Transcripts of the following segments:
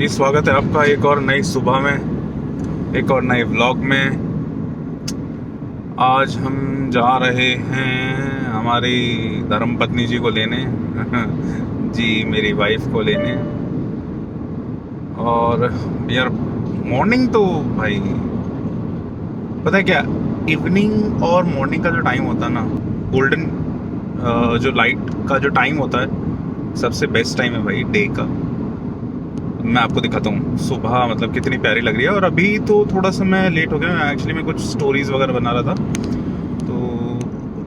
जी स्वागत है आपका एक और नई सुबह में, एक और नए व्लॉग में। आज हम जा रहे हैं हमारी धर्मपत्नी जी को लेने जी मेरी वाइफ को लेने। और यार मॉर्निंग तो भाई पता है क्या, इवनिंग और मॉर्निंग का जो टाइम होता है ना, गोल्डन जो लाइट का जो टाइम होता है, सबसे बेस्ट टाइम है भाई डे का। मैं आपको दिखाता हूँ सुबह मतलब कितनी प्यारी लग रही है। और अभी तो थोड़ा सा मैं लेट हो गया, एक्चुअली मैं कुछ स्टोरीज वगैरह बना रहा था तो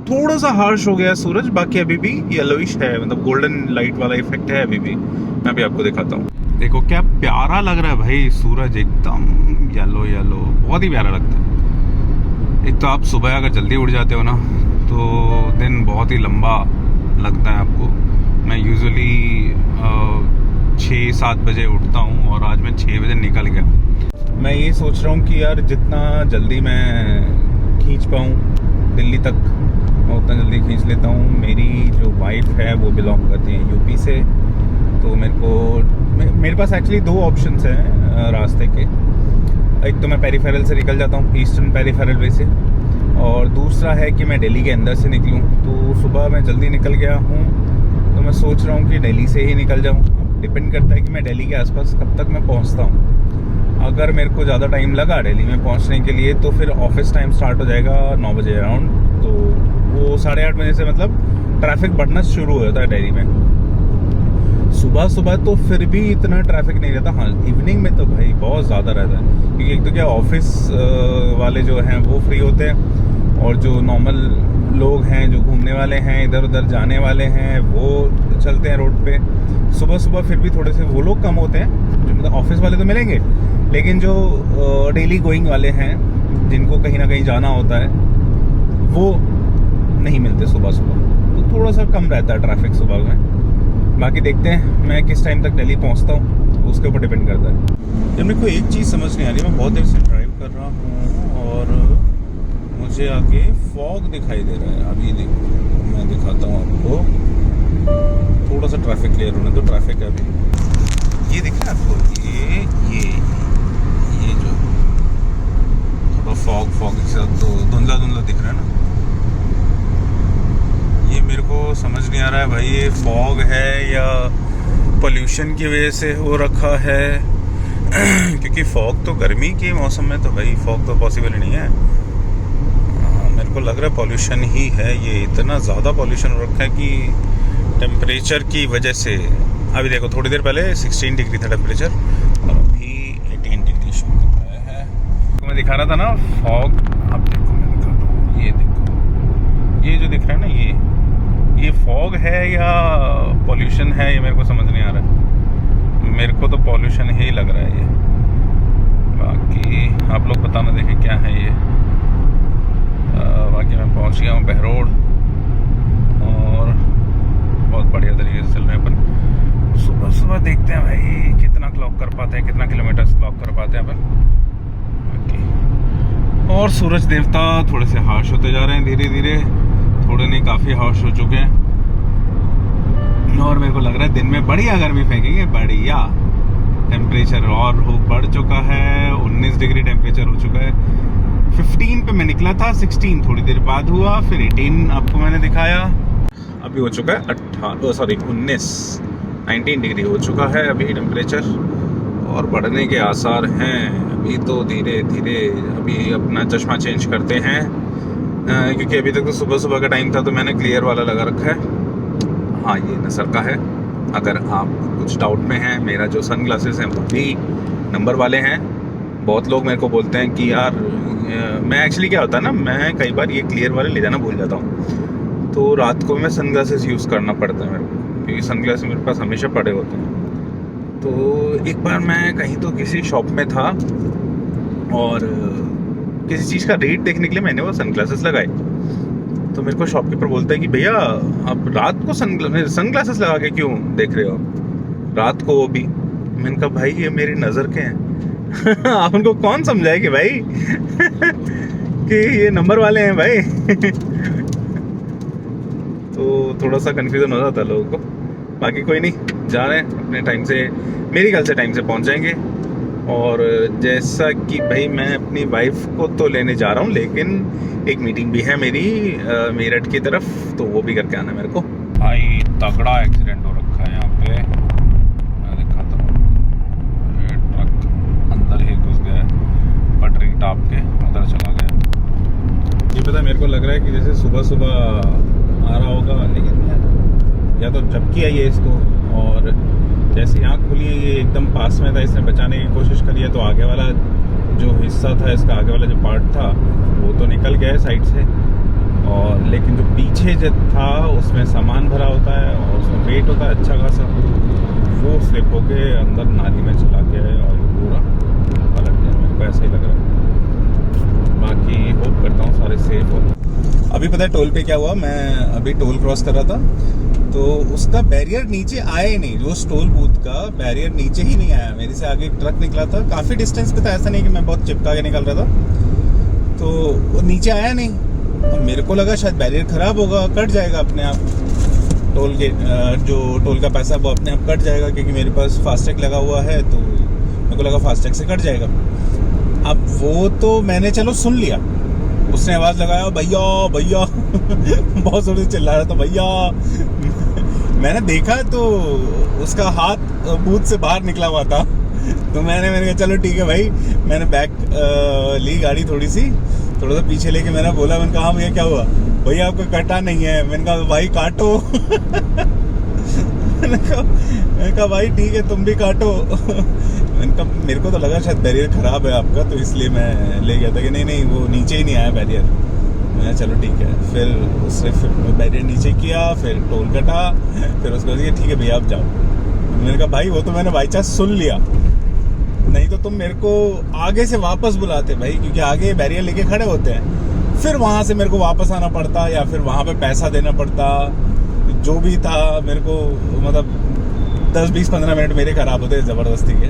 थोड़ा सा हार्श हो गया सूरज। बाकी अभी भी येलोइश है, मतलब गोल्डन लाइट वाला इफेक्ट है अभी भी। मैं भी आपको दिखाता हूँ, देखो क्या प्यारा लग रहा है भाई सूरज, एकदम येलो येलो, बहुत ही प्यारा लगता है। एक तो आप सुबह अगर जल्दी उठ जाते हो ना तो दिन बहुत ही लंबा लगता है आपको। मैं यूजुअली 6-7 बजे उठता हूँ और आज मैं 6 बजे निकल गया। मैं ये सोच रहा हूँ कि यार जितना जल्दी मैं खींच पाऊँ दिल्ली तक मैं उतना जल्दी खींच लेता हूँ। मेरी जो वाइफ है वो बिलोंग करती है यूपी से, तो मेरे पास एक्चुअली 2 ऑप्शंस हैं रास्ते के। एक तो मैं पेरीफेरल से निकल जाता हूँ, ईस्टर्न पेरीफेरल वे से, और दूसरा है कि मैं दिल्ली के अंदर से निकलूँ। तो सुबह मैं जल्दी निकल गया हूँ तो मैं सोच रहा हूँ कि दिल्ली से ही निकल जाऊँ। डिपेंड करता है कि मैं दिल्ली के आसपास कब तक मैं पहुँचता हूँ। अगर मेरे को ज़्यादा टाइम लगा दिल्ली में पहुँचने के लिए तो फिर ऑफिस टाइम स्टार्ट हो जाएगा 9 बजे अराउंड, तो वो 8:30 बजे से मतलब ट्रैफिक बढ़ना शुरू हो जाता है दिल्ली में। सुबह सुबह तो फिर भी इतना ट्रैफिक नहीं रहता, हाँ इवनिंग में तो भाई बहुत ज़्यादा रहता है। क्योंकि एक तो क्या ऑफिस वाले जो हैं वो फ्री होते हैं, और जो नॉर्मल लोग हैं जो घूमने वाले हैं, इधर उधर जाने वाले हैं, वो चलते हैं रोड पे सुबह सुबह। फिर भी थोड़े से वो लोग कम होते हैं, जो मतलब ऑफिस वाले तो मिलेंगे, लेकिन जो डेली गोइंग वाले हैं जिनको कहीं ना कहीं जाना होता है वो नहीं मिलते सुबह सुबह। तो थोड़ा सा कम रहता है ट्रैफिक सुबह में। बाकी देखते हैं मैं किस टाइम तक दिल्ली पहुंचता हूं, उसके ऊपर डिपेंड करता है। जब मेरे को एक चीज़ समझ नहीं आ रही, मैं बहुत देर से ड्राइव कर रहा हूँ और मुझे आगे फॉग दिखाई दे रहा है। अभी देखो मैं दिखाता हूँ आपको, थोड़ा सा ट्रैफिक क्लियर होने तो ट्रैफिक है अभी। ये दिख रहा है आपको, ये जो थोड़ा फॉग के साथ तो धुंधला धुंधला दिख रहा है ना, ये मेरे को समझ नहीं आ रहा है भाई ये फॉग है या पोल्यूशन की वजह से हो रखा है क्योंकि फॉग तो गर्मी के मौसम में तो भाई फॉग तो पॉसिबल ही नहीं है। मेरे को लग रहा है पॉल्यूशन ही है, ये इतना ज़्यादा पॉल्यूशन हो रखा है कि टेम्परेचर की वजह से। अभी देखो थोड़ी देर पहले 16 डिग्री था टेम्परेचर और अभी 18 डिग्री शो कर रहा है। तो मैं दिखा रहा था ना फॉग, अब देखो मैं दिखाता हूँ, ये देखो ये जो दिख रहा है ना, ये फॉग है या पॉल्यूशन है, ये मेरे को समझ नहीं आ रहा है। मेरे को तो पॉल्यूशन ही लग रहा है ये। बाकी आप लोग बताना देखें क्या है ये। बाकी मैं पहुंच गया हूँ बहरोड और बहुत बढ़िया तरीके से चल रहे हैं अपन। सुबह सुबह देखते हैं भाई कितना क्लॉक कर पाते हैं, कितना किलोमीटर क्लॉक कर पाते हैं अपन। और सूरज देवता थोड़े से हार्श होते जा रहे हैं धीरे धीरे, थोड़े नहीं काफ़ी हार्श हो चुके हैं। और मेरे को लग रहा है दिन में बढ़िया गर्मी फेंकेंगे, बढ़िया टेम्परेचर और बढ़ चुका है। 19 डिग्री टेम्परेचर हो चुका है। 15 पे मैं निकला था, 16 थोड़ी देर बाद हुआ, फिर 18 आपको मैंने दिखाया। अभी हो चुका है 19 डिग्री हो चुका है अभी टेम्परेचर, और बढ़ने के आसार हैं। अभी तो धीरे धीरे अभी अपना चश्मा चेंज करते हैं क्योंकि अभी तक तो सुबह सुबह का टाइम था तो मैंने क्लियर वाला लगा रखा है। हाँ ये नसर का है, अगर आप कुछ डाउट में हैं। मेरा जो सन ग्लासेस हैं वो भी नंबर वाले हैं। बहुत लोग मेरे को बोलते हैं कि यार मैं एक्चुअली क्या होता है ना, मैं कई बार ये क्लियर वाले ले जाना भूल जाता हूँ, तो रात को मैं सन ग्लासेस यूज़ करना पड़ता है मेरे को, क्योंकि सन ग्लासेस मेरे पास हमेशा पड़े होते हैं। तो एक बार मैं कहीं तो किसी शॉप में था और किसी चीज़ का रेट देखने के लिए मैंने वो सन ग्लासेस लगाए, तो मेरे को शॉपकीपर बोलता है कि भैया आप रात को सन ग्लासेस लगा के क्यों देख रहे हो रात को, वो भी। मैंने कहा भाई ये मेरी नज़र के हैं आप उनको कौन समझाए कि भाई कि ये नंबर वाले हैं भाई तो थोड़ा सा कंफ्यूजन हो जाता है लोगों को। बाकी कोई नहीं, जा रहे हैं अपने टाइम से, मेरी ख्याल से टाइम से पहुंच जाएंगे। और जैसा कि भाई मैं अपनी वाइफ को तो लेने जा रहा हूँ, लेकिन एक मीटिंग भी है मेरी मेरठ की तरफ, तो वो भी करके आना है मेरे को। भाई तगड़ा एक्सीडेंट हो रखा है यहाँ पे, मैं दिखाता हूँ। ट्रक अंदर ही घुस गया, पटरी टाप के उधर चला गया। ये पता है मेरे को लग रहा है कि जैसे सुबह सुबह आ रहा होगा, लेकिन या तो झपकी आई है इसको, और जैसे आँख खुली है ये एकदम पास में था, इसने बचाने की कोशिश करी है, तो आगे वाला जो हिस्सा था इसका, आगे वाला जो पार्ट था वो तो निकल गया है साइड से, और लेकिन जो पीछे जो था उसमें सामान भरा होता है और उसमें वेट होता है अच्छा खासा, वो स्लिप होके अंदर नाली में चला गया और पूरा पलट गया। मेरे को ऐसा ही लग रहा है, बाकी होप करता हूँ सारे सेफ हो। अभी पता है टोल पे क्या हुआ, मैं अभी टोल क्रॉस कर रहा था तो उसका बैरियर नीचे आया ही नहीं, जो टोल बूथ का बैरियर नीचे ही नहीं आया। मेरे से आगे एक ट्रक निकला था, काफ़ी डिस्टेंस पे था, ऐसा नहीं कि मैं बहुत चिपका के निकल रहा था, तो वो नीचे आया नहीं। और मेरे को लगा शायद बैरियर ख़राब होगा, कट जाएगा अपने आप, टोल के जो टोल का पैसा वो अपने आप कट जाएगा, क्योंकि मेरे पास फास्टैग लगा हुआ है, तो मेरे को लगा फास्टैग से कट जाएगा। अब वो तो मैंने चलो सुन लिया, उसने आवाज़ लगाया भैया भैया बहुत जोर से चिल्ला रहा था भैया। मैंने देखा तो उसका हाथ बूथ से बाहर निकला हुआ था, तो मैंने कहा चलो ठीक है भाई। मैंने बैक ली गाड़ी थोड़ा सा पीछे लेके, मैंने बोला, मैंने कहा हाँ भैया क्या हुआ, भैया आपका कटा नहीं है। मैंने कहा भाई काटो मैंने कहा भाई ठीक है तुम भी काटो मैंने कहा मेरे को तो लगा शायद बैरियर ख़राब है आपका, तो इसलिए मैं ले गया था कि नहीं वो नीचे ही नहीं आया बैरियर। मैं चलो ठीक है, फिर उसने बैरियर नीचे किया, फिर टोल कटा, फिर उसके बाद ठीक है भैया आप जाओ। मैंने कहा भाई वो तो मैंने बाई चांस सुन लिया, नहीं तो तुम मेरे को आगे से वापस बुलाते भाई, क्योंकि आगे बैरियर लेके खड़े होते हैं, फिर वहाँ से मेरे को वापस आना पड़ता, या फिर वहाँ पे पैसा देना पड़ता, जो भी था मेरे को, मतलब 10-20-15 मिनट मेरे ख़राब होते ज़बरदस्ती के,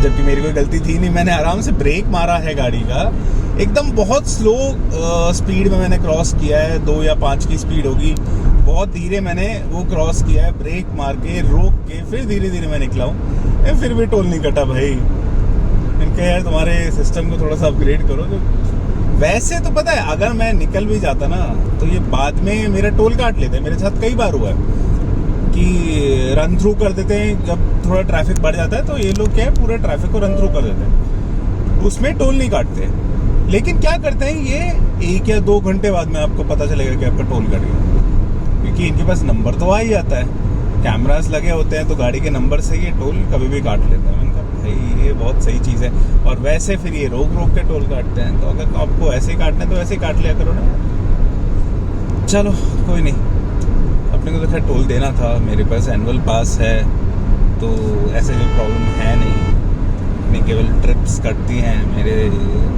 जबकि मेरी कोई गलती थी नहीं। मैंने आराम से ब्रेक मारा है गाड़ी का, एकदम बहुत स्लो स्पीड में मैंने क्रॉस किया है, 2 या 5 की स्पीड होगी, बहुत धीरे मैंने वो क्रॉस किया है, ब्रेक मार के रोक के फिर धीरे धीरे मैं निकला हूँ, फिर भी टोल नहीं कटा भाई। इनके यार तुम्हारे सिस्टम को थोड़ा सा अपग्रेड करो। तो वैसे तो पता है अगर मैं निकल भी जाता ना, तो ये बाद में मेरा टोल काट लेते हैं। मेरे साथ कई बार हुआ है कि रन थ्रू कर देते हैं, जब थोड़ा ट्रैफिक बढ़ जाता है तो ये लोग क्या है पूरा ट्रैफिक को रन थ्रू कर देते हैं, उसमें टोल नहीं काटते। लेकिन क्या करते हैं ये 1 या 2 घंटे बाद में आपको पता चलेगा कि आपका टोल कट गया, क्योंकि इनके पास नंबर तो आ ही जाता है, कैमरास लगे होते हैं, तो गाड़ी के नंबर से ये टोल कभी भी काट लेते हैं। मैंने कहा भाई ये बहुत सही चीज़ है। और वैसे फिर ये रोक रोक के टोल काटते हैं, तो अगर आपको ऐसे ही काटना है तो ऐसे ही काट लिया करो ना। चलो कोई नहीं, अपने को तो खैर टोल देना था, मेरे पास एनुअल पास है, तो ऐसे कोई प्रॉब्लम है नहीं। मैं केवल ट्रिप्स कटती हैं, मेरे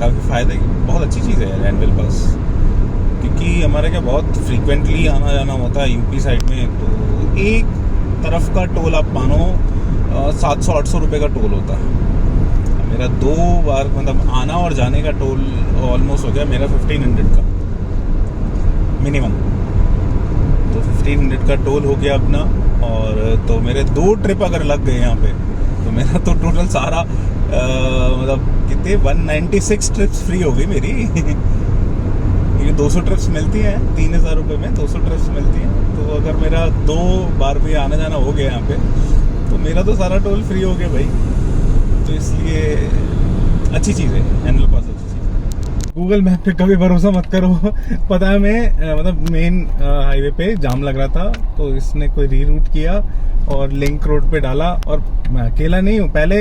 काफ़ी फ़ायदे की बहुत अच्छी चीज़ है एनुअल पास, क्योंकि हमारे क्या बहुत फ्रीक्वेंटली आना जाना होता है यूपी साइड में, तो एक तरफ का टोल आप मानो 700-800 रुपये का टोल होता है। मेरा 2 बार मतलब आना और जाने का टोल ऑलमोस्ट हो गया मेरा 1500 का मिनिमम, तो 1500 का टोल हो गया अपना। और तो मेरे 2 ट्रिप अगर लग गए यहाँ पे, तो मेरा तो टोटल सारा मतलब कितने 196 ट्रिप्स फ्री हो गई मेरी ये 200 ट्रिप्स मिलती हैं 3000 रुपये में, 200 ट्रिप्स मिलती हैं, तो अगर मेरा 2 बार भी आना जाना हो गया यहाँ पे, तो मेरा तो सारा टोल फ्री हो गया भाई। तो इसलिए अच्छी चीज़ है एनुअल पास, अच्छी चीज़ है। गूगल मैप पे कभी भरोसा मत करो पता है मैं मतलब मेन हाईवे पे जाम लग रहा था, तो इसने कोई रीरूट किया और लिंक रोड पे डाला, और मैं अकेला नहीं हूँ, पहले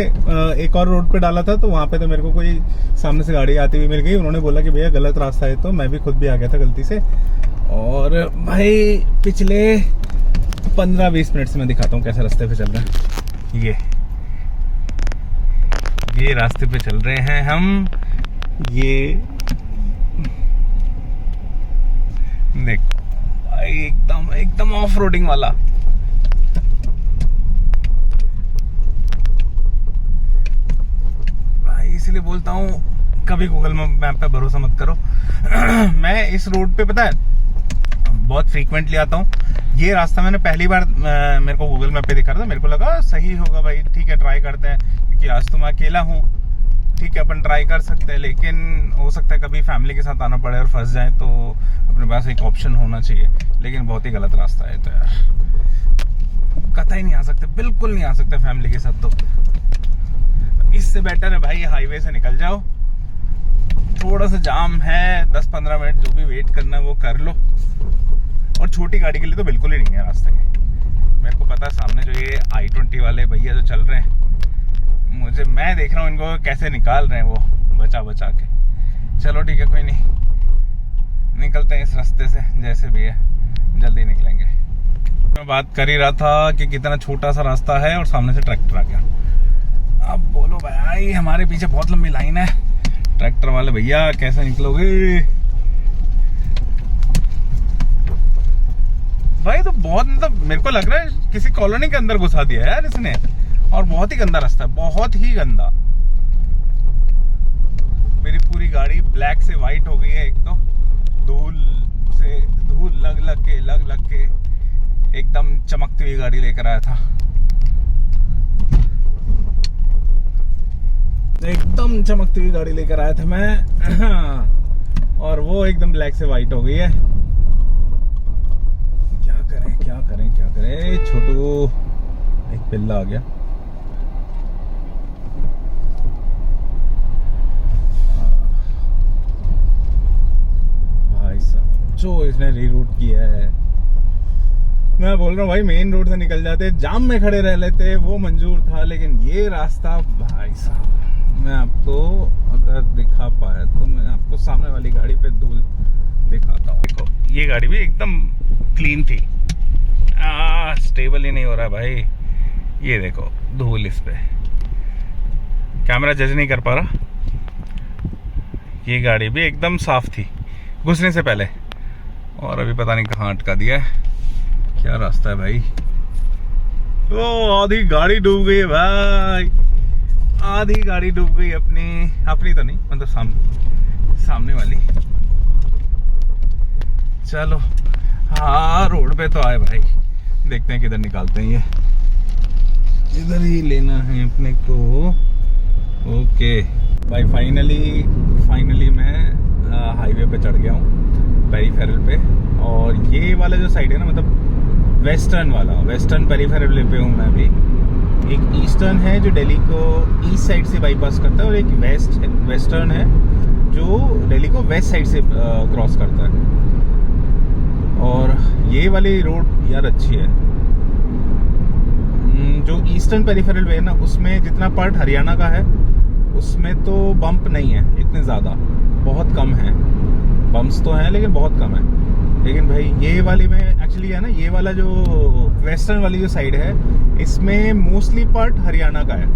एक और रोड पे डाला था, तो वहाँ पे तो मेरे को कोई सामने से गाड़ी आती हुई मिल गई, उन्होंने बोला कि भैया गलत रास्ता है, तो मैं भी खुद भी आ गया था गलती से। और भाई पिछले 15-20 मिनट से मैं दिखाता हूँ कैसे रास्ते पे चल रहे हैं। ये रास्ते पे चल रहे हैं हम, ये देखो भाई एकदम ऑफ रोडिंग वाला। भाई इसीलिए बोलता हूँ कभी गूगल मैप पे भरोसा मत करो मैं इस रोड पे पता है बहुत फ्रीक्वेंटली आता हूँ, ये रास्ता मैंने पहली बार मेरे को गूगल मैप पे दिखा रहा था, मेरे को लगा सही होगा भाई, ठीक है ट्राई करते हैं, क्योंकि आज तो मैं अकेला हूँ, ठीक है अपन ट्राई कर सकते हैं, लेकिन हो सकता है कभी फैमिली के साथ आना पड़े और फंस जाए, तो अपने पास एक ऑप्शन होना चाहिए। लेकिन बहुत ही गलत रास्ता है तो यार, कतई नहीं आ सकते, बिल्कुल नहीं आ सकते फैमिली के साथ। तो इससे बेटर है भाई हाईवे से निकल जाओ, थोड़ा सा जाम है, 10-15 मिनट जो भी वेट करना है वो कर लो। और छोटी गाड़ी के लिए तो बिल्कुल ही नहीं है रास्ते में। मेरे को पता है सामने जो ये I-20 वाले भैया जो चल रहे हैं, मैं देख रहा हूँ इनको कैसे निकाल रहे हैं वो बचा बचा के। चलो ठीक है, कोई नहीं, निकलते हैं इस रास्ते से, जैसे भी है जल्दी निकलेंगे। मैं बात कर ही रहा था कि कितना छोटा सा रास्ता है और सामने से ट्रैक्टर आ गया। अब बोलो भाई, हमारे पीछे बहुत लंबी लाइन है, ट्रैक्टर वाले भैया कैसे निकलोगे भाई? तो बहुत, मतलब मेरे को लग रहा है किसी कॉलोनी के अंदर घुसा दिया है यार इसने, और बहुत ही गंदा रास्ता है, बहुत ही गंदा। मेरी पूरी गाड़ी ब्लैक से वाइट हो गई है, एक तो धूल लग के एकदम चमकती हुई गाड़ी लेकर आया था, एकदम चमकती हुई गाड़ी लेकर आया था मैं और वो एकदम ब्लैक से वाइट हो गई है। क्या करें छोटू, एक पिल्ला आ गया। भाई साहब जो इसने रीरूट किया है, मैं बोल रहा हूँ भाई मेन रोड से निकल जाते, जाम में खड़े रह लेते, वो मंजूर था, लेकिन ये रास्ता भाई साहब, मैं आपको अगर दिखा पाया तो मैं आपको सामने वाली गाड़ी पे धूल दिखाता हूँ। देखो ये गाड़ी भी एकदम क्लीन थी, स्टेबल ही नहीं हो रहा भाई, ये देखो धूल इस पे, कैमरा जज नहीं कर पा रहा। ये गाड़ी भी एकदम साफ थी घुसने से पहले, और अभी पता नहीं कहाँ अटका दिया है। क्या रास्ता है भाई, ओ आधी गाड़ी डूब गई है भाई, आधी गाड़ी डूब गई, अपनी तो नहीं, मतलब सामने वाली। चलो हाँ, रोड पे तो आए भाई, देखते हैं किधर निकालते हैं। ये इधर ही लेना है अपने को। ओके भाई, फाइनली मैं हाईवे पे चढ़ गया हूँ, पेरीफेरल पे। और ये वाला जो साइड है ना, मतलब वेस्टर्न पेरीफेरल पे हूँ मैं अभी। एक ईस्टर्न है जो दिल्ली को ईस्ट साइड से बाईपास करता है, और एक वेस्टर्न है जो दिल्ली को वेस्ट साइड से क्रॉस करता है। और ये वाली रोड यार अच्छी है। जो ईस्टर्न पेरीफेरल वे है ना, उसमें जितना पार्ट हरियाणा का है उसमें तो बम्प नहीं है इतने ज़्यादा, बहुत कम है। बम्प्स तो हैं लेकिन बहुत कम है। लेकिन भाई ये वाली में एक्चुअली है ना, ये वाला जो वेस्टर्न वाली जो साइड है, इसमें मोस्टली पार्ट हरियाणा का है,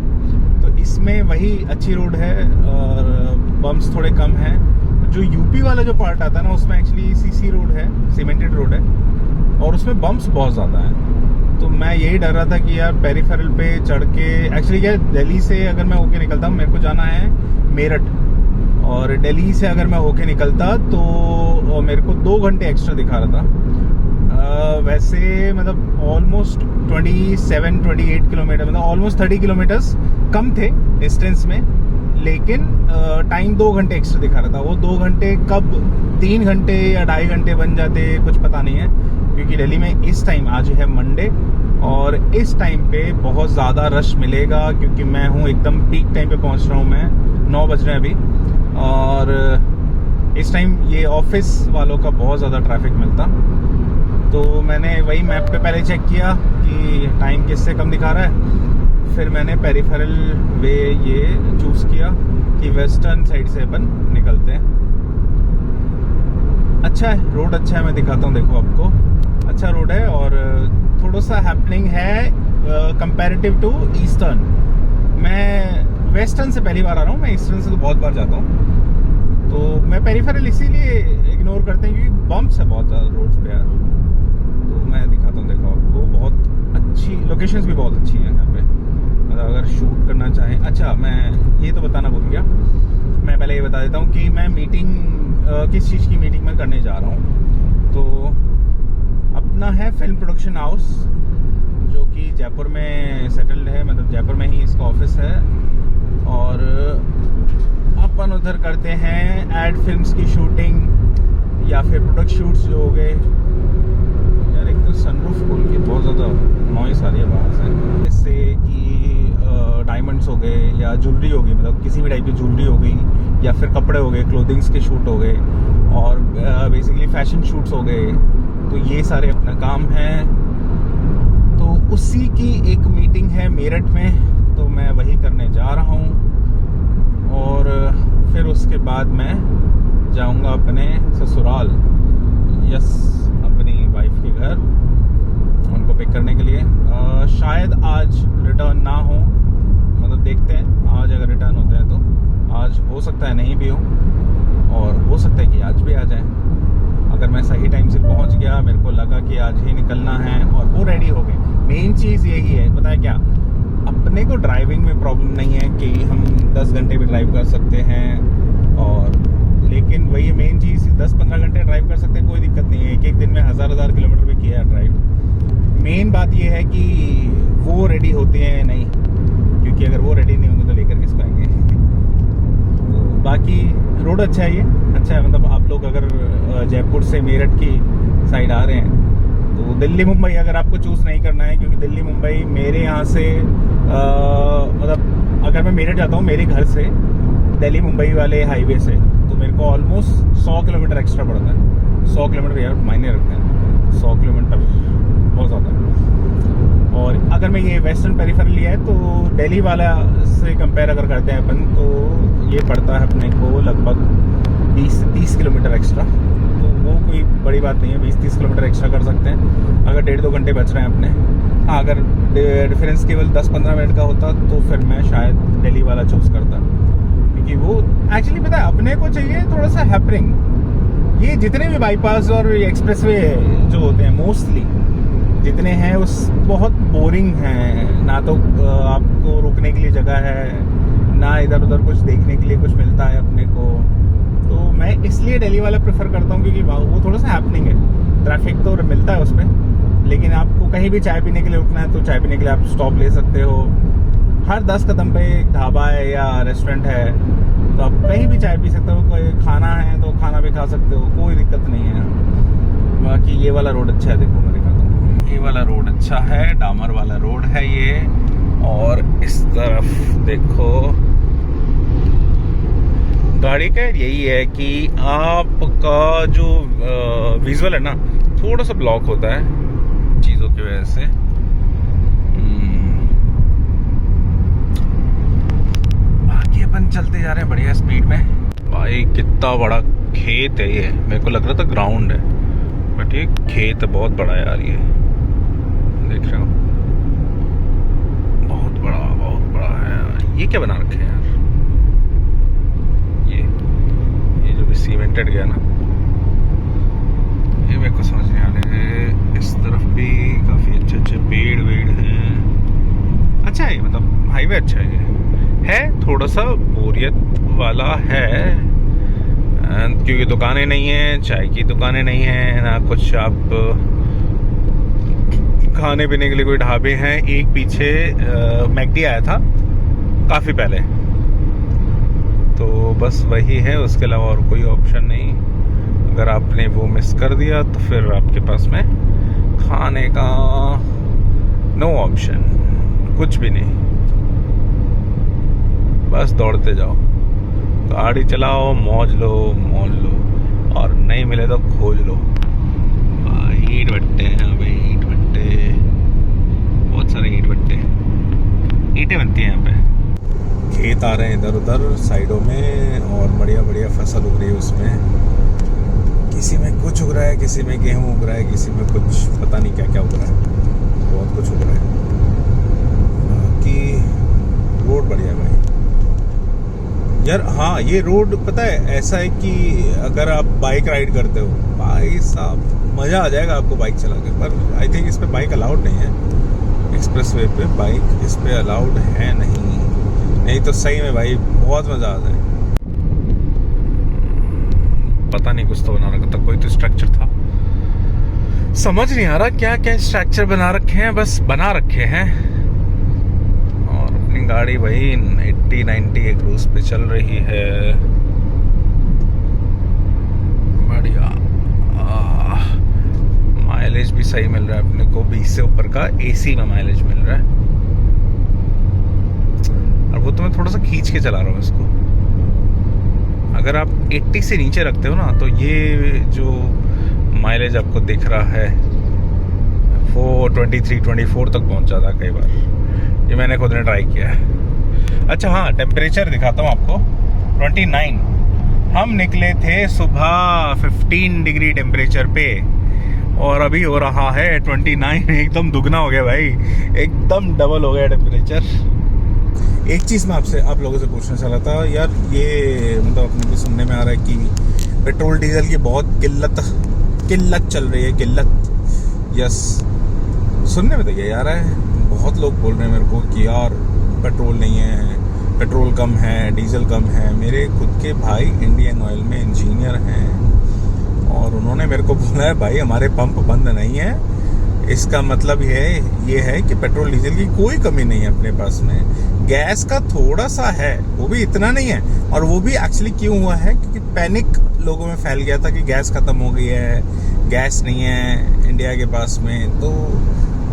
तो इसमें वही अच्छी रोड है और बम्प्स थोड़े कम हैं। जो यूपी वाला जो पार्ट आता है ना, उसमें एक्चुअली सीसी रोड है, सीमेंटेड रोड है, और उसमें बम्प्स बहुत ज़्यादा हैं। तो मैं यही डर रहा था कि यार पेरीफेरल पे चढ़ के, एक्चुअली क्या दिल्ली से अगर मैं होके निकलता हूँ, मेरे को जाना है मेरठ, और दिल्ली से अगर मैं होके निकलता तो मेरे को 2 घंटे एक्स्ट्रा दिखा रहा था। वैसे मतलब ऑलमोस्ट 27-28 किलोमीटर, मतलब ऑलमोस्ट 30 किलोमीटर्स कम थे डिस्टेंस में, लेकिन टाइम 2 घंटे एक्स्ट्रा दिखा रहा था। वो 2 घंटे कब 3 घंटे या 2.5 घंटे बन जाते कुछ पता नहीं है, क्योंकि दिल्ली में इस टाइम, आज है मंडे, और इस टाइम पे बहुत ज़्यादा रश मिलेगा, क्योंकि मैं हूँ एकदम पीक टाइम पे पहुँच रहा हूँ। मैं 9 बज रहे हैं अभी, और इस टाइम ये ऑफिस वालों का बहुत ज़्यादा ट्रैफिक मिलता। तो मैंने वही मैप पे पहले चेक किया कि टाइम किससे कम दिखा रहा है, फिर मैंने पेरीफेरल वे ये चूज़ किया कि वेस्टर्न साइड से अपन निकलते हैं। अच्छा है, रोड अच्छा है, मैं दिखाता हूँ, देखो आपको अच्छा रोड है, और थोड़ा सा हैपनिंग है कंपैरेटिव टू ईस्टर्न। मैं वेस्टर्न से पहली बार आ रहा हूँ, मैं ईस्टर्न से तो बहुत बार जाता हूँ। तो मैं पेरीफेरल इसीलिए इग्नोर करते हैं क्योंकि बम्प्स है बहुत ज़्यादा रोड पे यार। तो मैं दिखाता हूँ, देखो आपको, बहुत अच्छी लोकेशंस भी बहुत अच्छी हैं यहाँ पे, मतलब अगर शूट करना चाहें। अच्छा, मैं ये तो बताना भूल गया, मैं पहले ये बता देता हूँ कि मैं मीटिंग किस चीज़ की मीटिंग में करने जा रहा हूँ। तो अपना है फिल्म प्रोडक्शन हाउस, जो कि जयपुर में सेटल्ड है, मतलब जयपुर में ही इसका ऑफिस है। और अपन उधर करते हैं एड फिल्म्स की शूटिंग या फिर प्रोडक्ट शूट्स जो हो गए। यार एक तो सनरूफ खोल के बहुत ज़्यादा नॉइस आ रही है बाहर से, जैसे कि डायमंड्स हो गए या ज्वेलरी हो गई, मतलब किसी भी टाइप की ज्वेलरी हो गई, या फिर कपड़े हो गए, क्लोथिंग्स के शूट हो गए, और बेसिकली फैशन शूट्स हो गए। तो ये सारे अपना काम है। तो उसी की एक मीटिंग है मेरठ में, तो मैं वही करने जा रहा हूँ। और फिर उसके बाद मैं जाऊँगा अपने ससुराल, यस, अपनी वाइफ के घर, उनको पिक करने के लिए। शायद आज रिटर्न ना हो, मतलब देखते हैं, आज अगर रिटर्न होते हैं तो आज हो सकता है नहीं भी हो, और हो सकता है कि आज भी आ जाए। अगर मैं सही टाइम से पहुंच गया, मेरे को लगा कि आज ही निकलना है और वो रेडी हो गए। मेन चीज़ यही है, पता है क्या, अपने को ड्राइविंग में प्रॉब्लम नहीं है कि हम 10 घंटे भी ड्राइव कर सकते हैं, और लेकिन वही मेन चीज़, 10-15 घंटे ड्राइव कर सकते हैं, कोई दिक्कत नहीं है। एक दिन में 1000 किलोमीटर भी किया है ड्राइव। मेन बात ये है कि वो रेडी होते हैं नहीं, क्योंकि अगर वो रेडी नहीं होंगे तो लेकर किस पाएंगे। तो बाकी रोड अच्छा है, ये अच्छा है, मतलब आप लोग अगर जयपुर से मेरठ की साइड आ रहे हैं तो दिल्ली मुंबई अगर आपको चूज़ नहीं करना है, क्योंकि दिल्ली मुंबई मेरे यहाँ से मतलब अगर मैं मेरठ जाता हूँ मेरे घर से दिल्ली मुंबई वाले हाईवे से, तो मेरे को ऑलमोस्ट 100 किलोमीटर एक्स्ट्रा पड़ता है। 100 किलोमीटर यार मायने रखते हैं, 100 किलोमीटर बहुत ज़्यादा। और अगर मैं ये वेस्टर्न पेरिफेरल लिया है तो दिल्ली वाला से कंपेयर अगर करते हैं अपन, तो ये पड़ता है अपने को लगभग 20 से 30 किलोमीटर एक्स्ट्रा। तो वो कोई बड़ी बात नहीं है, 20-30 किलोमीटर एक्स्ट्रा कर सकते हैं अगर 1.5-2 घंटे बच रहे हैं अपने। हाँ, अगर डिफरेंस केवल 10-15 मिनट का होता तो फिर मैं शायद दिल्ली वाला चूज़ करता, क्योंकि वो एक्चुअली पता है अपने को चाहिए थोड़ा सा हैपनिंग। ये जितने भी बाईपास और एक्सप्रेसवे जो होते हैं मोस्टली जितने हैं, उस बहुत बोरिंग हैं। ना तो आपको रुकने के लिए जगह है, ना इधर उधर कुछ देखने के लिए कुछ मिलता है अपने को। तो मैं इसलिए दिल्ली वाला प्रेफर करता हूँ, क्योंकि वो थोड़ा सा हैपनिंग है। ट्रैफिक तो मिलता है उसमें, लेकिन आपको कहीं भी चाय पीने के लिए रुकना है तो चाय पीने के लिए आप स्टॉप ले सकते हो। हर 10 कदम पे एक ढाबा है या रेस्टोरेंट है, तो आप कहीं भी चाय पी सकते हो। कोई खाना है तो खाना भी खा सकते हो, कोई दिक्कत नहीं है। बाकी ये वाला रोड अच्छा है, देखो मैं दिखाता हूँ, ये वाला रोड अच्छा है, डामर वाला रोड है ये। और इस तरफ देखो, गाड़ी का यही है कि आपका जो विजुअल है ना, थोड़ा सा ब्लॉक होता है चीज़ों की वजह से। बाकी अपन चलते जा रहे हैं बढ़िया स्पीड में। भाई कितना बड़ा खेत है ये, मेरे को लग रहा था ग्राउंड है, बट ये खेत है, बहुत बड़ा है यार ये, देख रहे हो, बहुत बड़ा है यार। ये क्या बना रखे हैं यार, ये जो भी सीमेंटेड गया ना, ये मेरे को समझ नहीं आ रहे। इस तरफ भी काफ़ी अच्छे पेड़ वेड़ हैं, अच्छा है, मतलब हाईवे अच्छा है थोड़ा सा बोरियत वाला है, क्योंकि दुकानें नहीं हैं, चाय की दुकानें नहीं हैं, ना कुछ आप खाने पीने के लिए कोई ढाबे हैं। एक पीछे मैकडी आया था काफ़ी पहले, तो बस वही है, उसके अलावा और कोई ऑप्शन नहीं। अगर आपने वो मिस कर दिया तो फिर आपके पास में खाने का नो ऑप्शन, कुछ भी नहीं, बस दौड़ते जाओ, गाड़ी चलाओ, मौज लो, और नहीं मिले तो खोज लो। ईंट भट्टे हैं भाई, ईंट भट्टे, बहुत सारे ईंट भट्टे, ईंटें बनती हैं यहाँ पे। खेत आ रहे हैं इधर उधर साइडों में, और बढ़िया फसल उग रही है उसमें। किसी में कुछ उग रहा है, किसी में गेहूँ उग रहा है, किसी में कुछ पता नहीं क्या क्या उग रहा है, बहुत कुछ उग रहा है। बाकी रोड बढ़िया भाई यार। हाँ, ये रोड पता है ऐसा है कि अगर आप बाइक राइड करते हो, भाई साहब मज़ा आ जाएगा आपको बाइक चला के। पर आई थिंक इस पे बाइक अलाउड नहीं है, एक्सप्रेसवे पे बाइक इस पे अलाउड है नहीं तो सही में भाई बहुत मज़ा आ जाए। पता नहीं, कुछ तो बना रखा था, कोई तो स्ट्रक्चर था, समझ नहीं आ रहा क्या क्या स्ट्रक्चर बना रखे हैं, बस बना रखे हैं। और अपनी गाड़ी वही 80-90 एक क्रूज पे चल रही है, बढ़िया। माइलेज भी सही मिल रहा है अपने को, 20 से ऊपर का एसी में माइलेज मिल रहा है। और वो तो मैं थोड़ा सा खींच के चला रहा हूँ इसको। अगर आप 80 से नीचे रखते हो ना, तो ये जो माइलेज आपको दिख रहा है वो 23-24 तक पहुंच जाता है कई बार। ये मैंने खुद ने ट्राई किया है। अच्छा हाँ, टेम्परेचर दिखाता हूँ आपको। 29 हम निकले थे सुबह 15 डिग्री टेम्परेचर पे, और अभी हो रहा है 29। एकदम दुगना हो गया भाई, एकदम डबल हो गया टेम्परेचर। एक चीज़ मैं आप लोगों से पूछना चाह रहा था यार, ये मतलब अपने को सुनने में आ रहा है कि पेट्रोल डीजल की बहुत किल्लत चल रही है, किल्लत। यस, सुनने में तो ये आ रहा है, बहुत लोग बोल रहे हैं मेरे को कि यार पेट्रोल नहीं है, पेट्रोल कम है, डीजल कम है। मेरे खुद के भाई इंडियन ऑयल में इंजीनियर हैं, और उन्होंने मेरे को बोला है भाई हमारे पंप बंद नहीं है, इसका मतलब ये है कि पेट्रोल डीजल की कोई कमी नहीं है अपने पास में। गैस का थोड़ा सा है, वो भी इतना नहीं है। और वो भी एक्चुअली क्यों हुआ है, क्योंकि पैनिक लोगों में फैल गया था कि गैस खत्म हो गई है, गैस नहीं है इंडिया के पास में। तो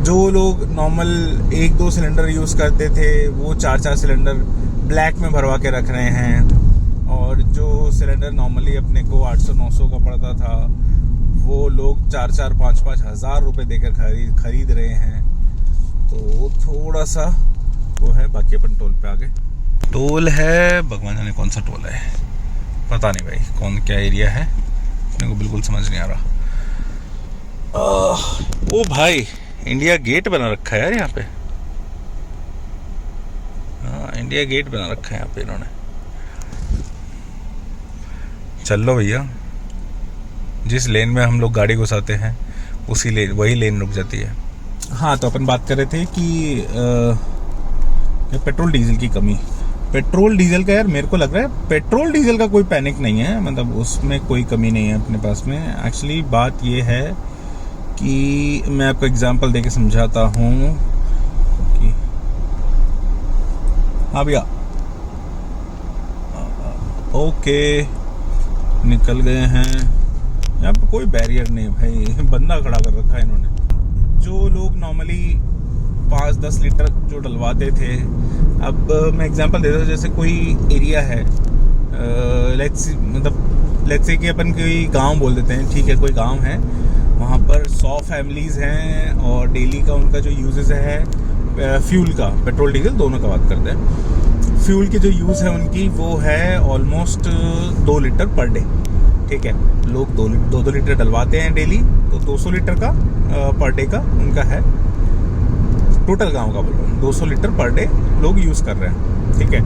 जो लोग नॉर्मल 1-2 सिलेंडर यूज़ करते थे, वो 4-4 सिलेंडर ब्लैक में भरवा के रख रहे हैं। और जो सिलेंडर नॉर्मली अपने को 800-900 का पड़ता था, वो लोग 4-4, 5-5 हज़ार रुपये देकर खरीद रहे हैं। तो थोड़ा सा वो है। बाकी अपन टोल पे आ गए। टोल है, भगवान जाने कौन सा टोल है, पता नहीं भाई कौन क्या एरिया है, मेरे को बिल्कुल समझ नहीं आ रहा। ओ भाई, इंडिया गेट बना रखा है यार यहाँ पे। हाँ, इंडिया गेट बना रखा है यहाँ पे इन्होंने। चल लो भैया, जिस लेन में हम लोग गाड़ी घुसाते हैं उसी लेन, वही लेन रुक जाती है। हाँ, तो अपन बात कर रहे थे कि पेट्रोल डीजल की कमी। पेट्रोल डीजल का यार मेरे को लग रहा है पेट्रोल डीजल का कोई पैनिक नहीं है, मतलब उसमें कोई कमी नहीं है अपने पास में। एक्चुअली बात ये है कि मैं आपको एग्जांपल देके समझाता हूँ कि हाँ भैया, ओके निकल गए हैं। यहाँ पे कोई बैरियर नहीं भाई, बंदा खड़ा कर रखा है इन्होंने। जो लोग नॉर्मली 5-10 लीटर जो डलवाते थे, अब मैं एग्जांपल देता हूँ, जैसे कोई एरिया है, लेट्स से कि अपन कोई गांव बोल देते हैं, ठीक है, कोई गांव है, वहाँ पर 100 फैमिलीज़ हैं, और डेली का उनका जो यूजेस है फ्यूल का, पेट्रोल डीजल दोनों का बात करते हैं। फ्यूल की जो यूज़ है उनकी वो है ऑलमोस्ट 2 लीटर पर डे, ठीक है। लोग 2 लीटर डलवाते हैं डेली, तो 200 लीटर का पर डे का उनका है। टोटल गांव का बोल रहा हूँ, 200 लीटर पर डे लोग यूज़ कर रहे हैं, ठीक है।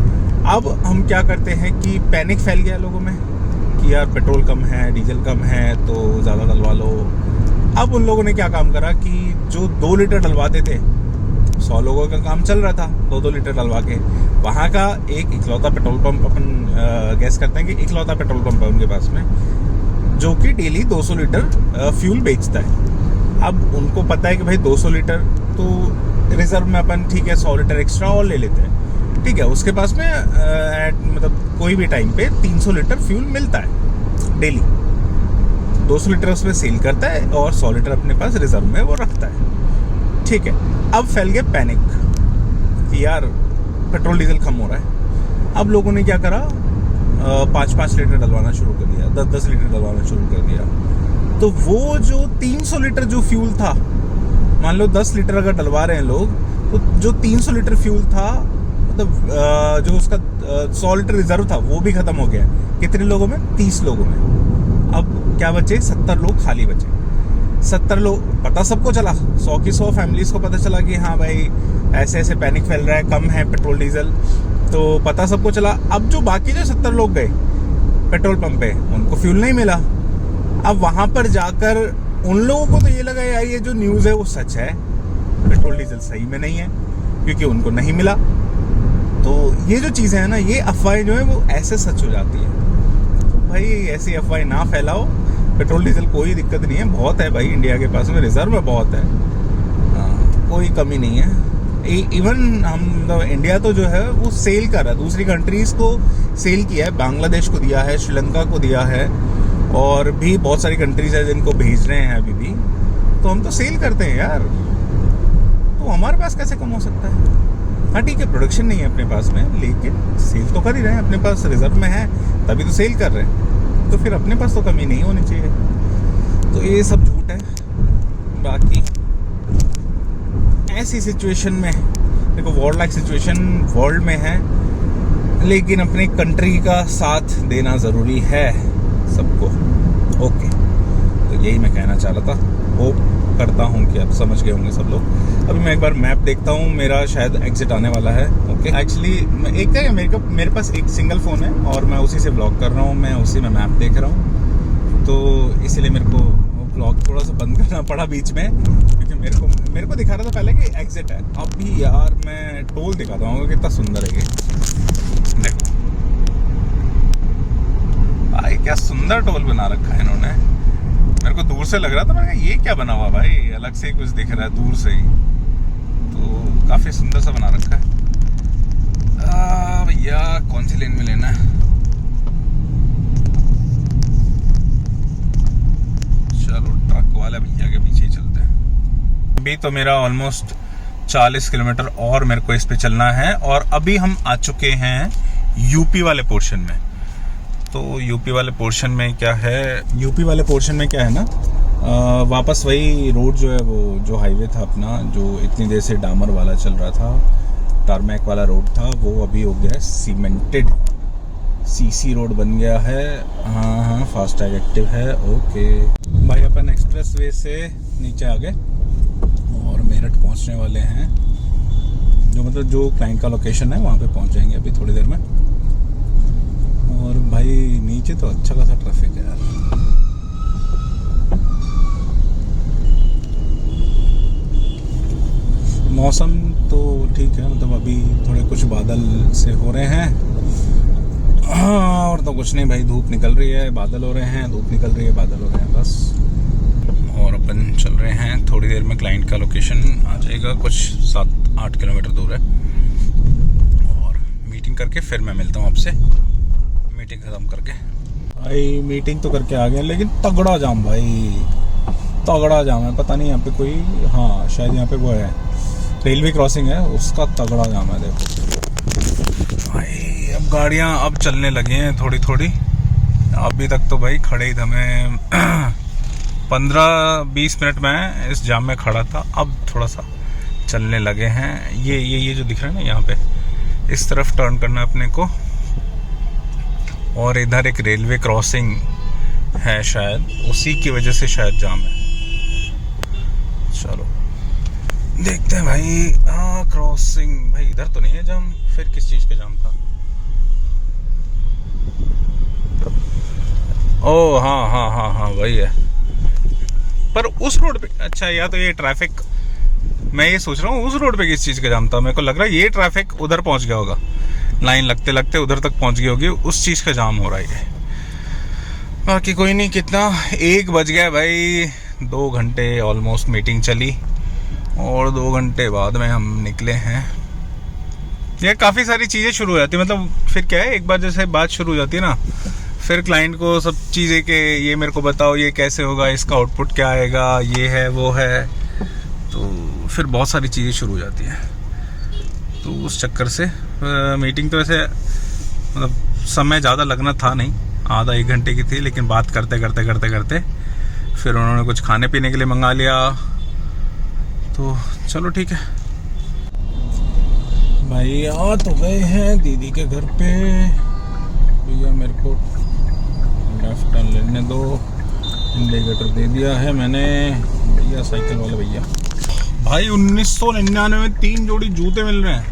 अब हम क्या करते हैं कि पैनिक फैल गया लोगों में कि यार पेट्रोल कम है, डीजल कम है, तो ज़्यादा डलवा लो। अब उन लोगों ने क्या काम करा कि जो 2 लीटर डलवाते थे, 100 लोगों का काम चल रहा था 2-2 लीटर डलवा के, वहाँ का एक इकलौता पेट्रोल पंप, अपन गैस करते हैं कि इकलौता पेट्रोल पंप है उनके पास में, जो कि डेली 200 लीटर फ्यूल बेचता है। अब उनको पता है कि भाई 200 लीटर तो रिजर्व में अपन, ठीक है, 100 लीटर एक्स्ट्रा और ले लेते हैं, ठीक है। उसके पास में मतलब कोई भी टाइम पे 300 लीटर फ्यूल मिलता है डेली। 200 लीटर उसमें सेल करता है और 100 लीटर अपने पास रिजर्व में वो रखता है, ठीक है। अब फैल गया पैनिक कि यार पेट्रोल डीजल कम हो रहा है। अब लोगों ने क्या करा, 5-5 लीटर डलवाना शुरू कर दिया, 10-10 लीटर डलवाना शुरू कर दिया। तो वो जो 300 लीटर जो फ्यूल था, मान लो 10 लीटर अगर डलवा रहे हैं लोग, तो जो 300 लीटर फ्यूल था, मतलब जो उसका 100 लीटर रिजर्व था, वो भी खत्म हो गया। कितने लोगों में? 30 लोगों में। अब क्या बचे? 70 लोग खाली बचे। 70 लोग, पता सबको चला, 100 की 100 फैमिलीज को पता चला कि हाँ भाई ऐसे ऐसे पैनिक फैल रहा है, कम है पेट्रोल डीजल, तो पता सबको चला। अब जो बाकी जो 70 लोग गए पेट्रोल पंप पे, उनको फ्यूल नहीं मिला। अब वहां पर जाकर उन लोगों को तो ये लगा यार ये जो न्यूज़ है वो सच है, पेट्रोल डीजल सही में नहीं है, क्योंकि उनको नहीं मिला। तो ये जो चीज़ें हैं ना, ये अफवाहें जो है वो ऐसे सच हो जाती है। तो भाई ऐसी अफवाहें ना फैलाओ, पेट्रोल डीजल कोई दिक्कत नहीं है, बहुत है भाई इंडिया के पास में, रिजर्व में बहुत है। कोई कमी नहीं है। इवन हम इंडिया तो जो है वो सेल कर रहा है, दूसरी कंट्रीज़ को सेल किया है, बांग्लादेश को दिया है, श्रीलंका को दिया है, और भी बहुत सारी कंट्रीज है जिनको भेज रहे हैं अभी भी। तो हम तो सेल करते हैं यार, तो हमारे पास कैसे कम हो सकता है? हाँ ठीक है, प्रोडक्शन नहीं है अपने पास में, लेकिन सेल तो कर ही रहे हैं, अपने पास रिजर्व में है तभी तो सेल कर रहे हैं, तो फिर अपने पास तो कमी नहीं होनी चाहिए। तो ये सब झूठ है। बाकी ऐसी सिचुएशन में देखो, वॉर लाइक सिचुएशन वर्ल्ड में है, लेकिन अपनी कंट्री का साथ देना ज़रूरी है सबको। ओके, तो यही मैं कहना चाह रहा था। होप करता हूँ कि आप समझ गए होंगे सब लोग। अभी मैं एक बार मैप देखता हूँ, मेरा शायद एग्जिट आने वाला है। ओके, एक्चुअली एक है मेरे पास एक सिंगल फ़ोन है और मैं उसी से ब्लॉग कर रहा हूँ, मैं उसी में मैप देख रहा हूँ, तो इसीलिए मेरे को ब्लॉग थोड़ा सा बंद करना पड़ा बीच में, क्योंकि मेरे को दिखा रहा था पहले कि एग्जिट है। अब भी यार मैं टोल दिखाता हूँ कितना सुंदर है ये, देखो भाई क्या सुंदर टोल बना रखा है इन्होंने। मेरे को दूर से लग रहा था, मैंने कहा ये क्या बना हुआ भाई, अलग से ही कुछ दिख रहा है दूर से ही, तो काफी सुंदर सा बना रखा है। भैया कौन सी लेन में लेना है? चलो ट्रक वाले भैया के पीछे ही चलते हैं। अभी तो मेरा ऑलमोस्ट 40 किलोमीटर और मेरे को इस पे चलना है, और अभी हम आ चुके हैं यूपी वाले पोर्शन में। तो यूपी वाले पोर्शन में क्या है ना, वापस वही रोड जो है, वो जो हाईवे था अपना, जो इतनी देर से डामर वाला चल रहा था, टारमैक वाला रोड था, वो अभी हो गया है सीमेंटेड, सीसी रोड बन गया है। हाँ, फास्टैग एक्टिव है। ओके भाई, अपन एक्सप्रेस वे से नीचे आ गए और मेरठ पहुंचने वाले हैं, जो क्लाइंट का लोकेशन है वहाँ पे पहुंच जाएंगे अभी थोड़ी देर में। और भाई नीचे तो अच्छा खासा ट्रैफिक है यार। मौसम तो ठीक है, मतलब अभी थोड़े कुछ बादल से हो रहे हैं, और तो कुछ नहीं भाई, धूप निकल रही है, बादल हो रहे हैं, धूप निकल रही है, बादल हो रहे हैं बस। और अपन चल रहे हैं, थोड़ी देर में क्लाइंट का लोकेशन आ जाएगा, कुछ 7-8 किलोमीटर दूर है, और मीटिंग करके फिर मैं मिलता हूँ आपसे, मीटिंग खत्म करके। भाई मीटिंग तो करके आ गए, लेकिन तगड़ा जाम भाई, तगड़ा जाम है। पता नहीं यहाँ पे कोई, हाँ शायद यहाँ पे वो है, रेलवे क्रॉसिंग है, उसका तगड़ा जाम है। देखो भाई अब गाड़ियाँ अब चलने लगी हैं थोड़ी थोड़ी, अभी तक तो भाई खड़े ही थे, मैं 15-20 मिनट में इस जाम में खड़ा था, अब थोड़ा सा चलने लगे हैं। ये जो दिख रहा है ना, यहाँ पे इस तरफ टर्न करना है अपने को, और इधर एक रेलवे क्रॉसिंग है, शायद उसी की वजह से शायद जाम है। चलो देखते हैं भाई। हाँ क्रॉसिंग, भाई इधर तो नहीं है जाम, फिर किस चीज़ का जाम था? ओ हाँ वही है, पर उस रोड पे, अच्छा या तो ये ट्रैफिक, मैं ये सोच रहा हूँ उस रोड पे किस चीज़ का जाम था, मेरे को लग रहा है ये ट्रैफिक उधर पहुँच गया होगा, लाइन लगते लगते उधर तक पहुँच गई होगी, उस चीज़ का जाम हो रहा है। बाकी कोई नहीं, कितना 1 बज गया भाई, 2 घंटे ऑलमोस्ट मीटिंग चली, और 2 घंटे बाद में हम निकले हैं। ये काफ़ी सारी चीज़ें शुरू हो जाती है, मतलब फिर क्या है, एक बार जैसे बात शुरू हो जाती है ना, फिर क्लाइंट को सब चीज़ें के ये मेरे को बताओ, ये कैसे होगा, इसका आउटपुट क्या आएगा, ये है वो है, तो फिर बहुत सारी चीज़ें शुरू हो जाती हैं। तो उस चक्कर से मीटिंग तो वैसे मतलब समय ज़्यादा लगना था नहीं, आधा 1 घंटे की थी, लेकिन बात करते करते फिर उन्होंने कुछ खाने पीने के लिए मंगा लिया, तो चलो ठीक है भाई। आ तो गए हैं दीदी के घर पे। भैया मेरे को लेफ्ट टर्न लेने दो, इंडिकेटर दे दिया है मैंने। भैया साइकिल वाले भैया, भाई 1999 में 3 जोड़ी जूते मिल रहे हैं।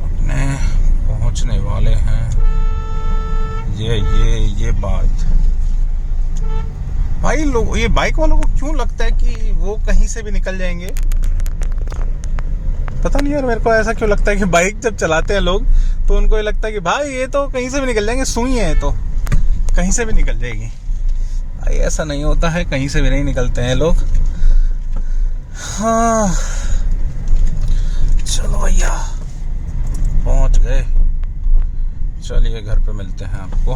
अपने पहुंचने वाले हैं, ये बात भाई, लोग ये बाइक वालों को क्यों लगता है कि वो कहीं से भी निकल जाएंगे? पता नहीं यार, मेरे को ऐसा क्यों लगता है कि बाइक जब चलाते हैं लोग तो उनको ये लगता है कि भाई ये तो कहीं से भी निकल जाएंगे, सुई है तो कहीं से भी निकल जाएगी भाई, ऐसा नहीं होता है, कहीं से भी नहीं निकलते हैं लोग। हाँ चलो भैया पहुंच गए, चलिए घर पे मिलते हैं आपको।